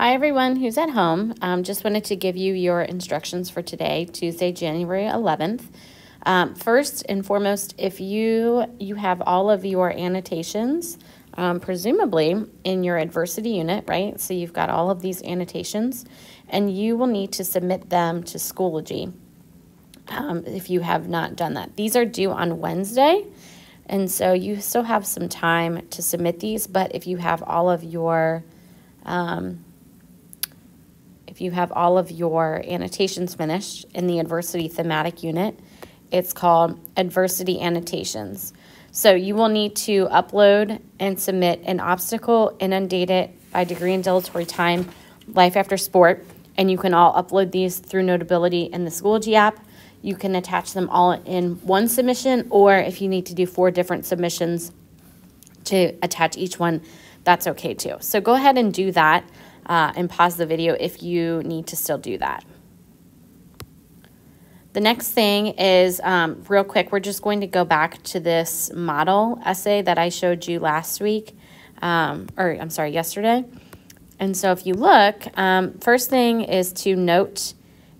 Hi everyone who's at home. Just wanted to give you your instructions for today, Tuesday, January 11th. First and foremost, if you have all of your annotations, presumably in your adversity unit, right? So you've got all of these annotations, and you will need to submit them to Schoology if you have not done that. These are due on Wednesday, and so you still have some time to submit these, but if you have all of your annotations finished in the adversity thematic unit, it's called adversity annotations. So you will need to upload and submit an obstacle, inundated by degree and dilatory time, life after sport, and you can all upload these through Notability in the Schoology app. You can attach them all in one submission, or if you need to do 4 different submissions to attach each one, that's okay too. So go ahead and do that. And pause the video if you need to still do that. The next thing is, real quick, we're just going to go back to this model essay that I showed you last week, yesterday. And so if you look, first thing is to note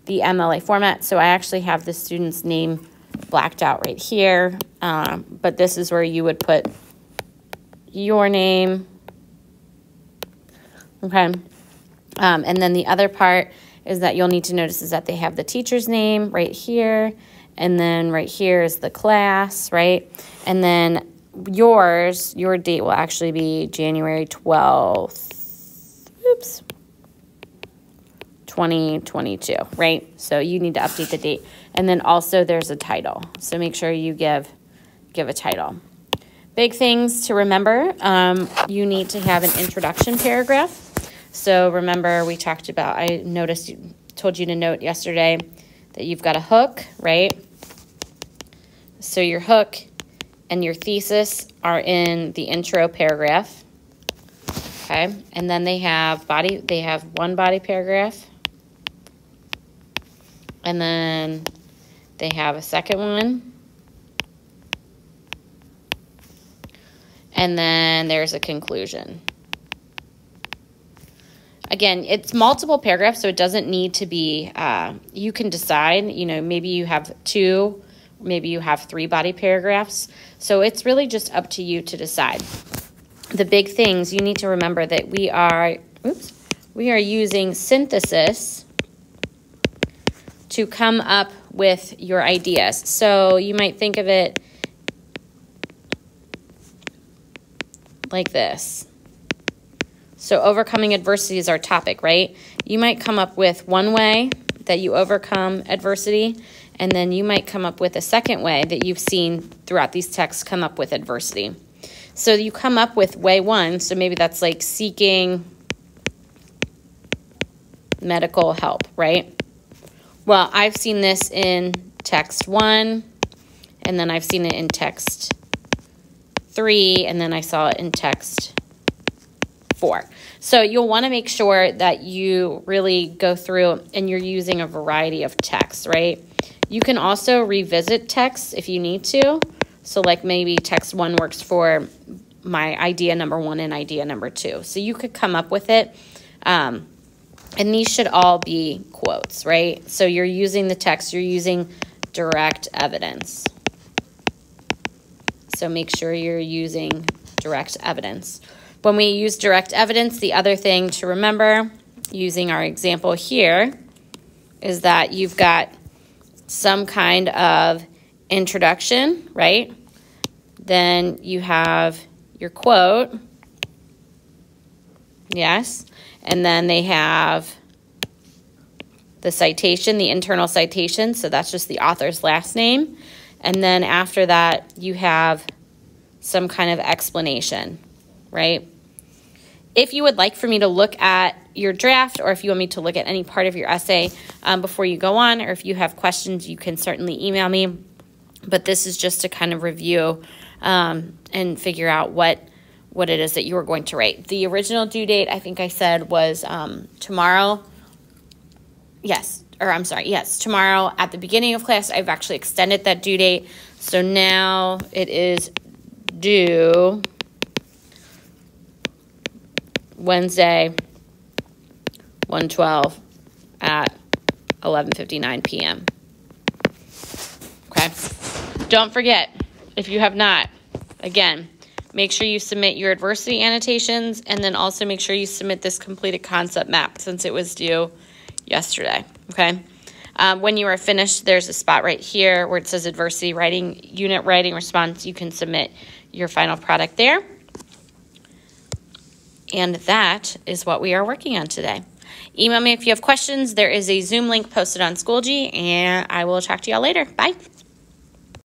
the MLA format. So I actually have the student's name blacked out right here, but this is where you would put your name, okay? And then the other part is that you'll need to notice is that they have the teacher's name right here, and then right here is the class, right? And then your date will actually be January 12th, 2022, right? So you need to update the date. And then also there's a title. So make sure you give a title. Big things to remember, you need to have an introduction paragraph. So remember, we talked about, told you to note yesterday that you've got a hook, right? So your hook and your thesis are in the intro paragraph, okay? And then they have one body paragraph, and then they have a second one, and then there's a conclusion. Again, it's multiple paragraphs, so it doesn't need to be, you can decide, maybe you have 2, maybe you have 3 body paragraphs. So it's really just up to you to decide. The big things, you need to remember that we are using synthesis to come up with your ideas. So you might think of it like this. So overcoming adversity is our topic, right? You might come up with one way that you overcome adversity, and then you might come up with a second way that you've seen throughout these texts come up with adversity. So you come up with way 1, so maybe that's like seeking medical help, right? Well, I've seen this in text 1, and then I've seen it in text 3, and then I saw it in text 4. So you'll want to make sure that you really go through and you're using a variety of texts, right? You can also revisit texts if you need to. So like maybe text 1 works for my idea number 1 and idea number 2. So you could come up with it. And these should all be quotes, right? So you're using the text, you're using direct evidence. So make sure you're using direct evidence. When we use direct evidence, the other thing to remember, using our example here, is that you've got some kind of introduction, right? Then you have your quote, yes, and then they have the citation, the internal citation, so that's just the author's last name. And then after that, you have some kind of explanation, right? If you would like for me to look at your draft, or if you want me to look at any part of your essay before you go on, or if you have questions, you can certainly email me. But this is just to kind of review and figure out what it is that you are going to write. The original due date, I think I said, was tomorrow. Yes, tomorrow at the beginning of class. I've actually extended that due date. So now it is due Wednesday, 112 at 11:59 p.m. Okay. Don't forget, if you have not, again, make sure you submit your adversity annotations, and then also make sure you submit this completed concept map since it was due yesterday, okay? When you are finished, there's a spot right here where it says adversity writing, unit writing response. You can submit your final product there. And that is what we are working on today. Email me if you have questions. There is a Zoom link posted on Schoology, and I will talk to y'all later. Bye.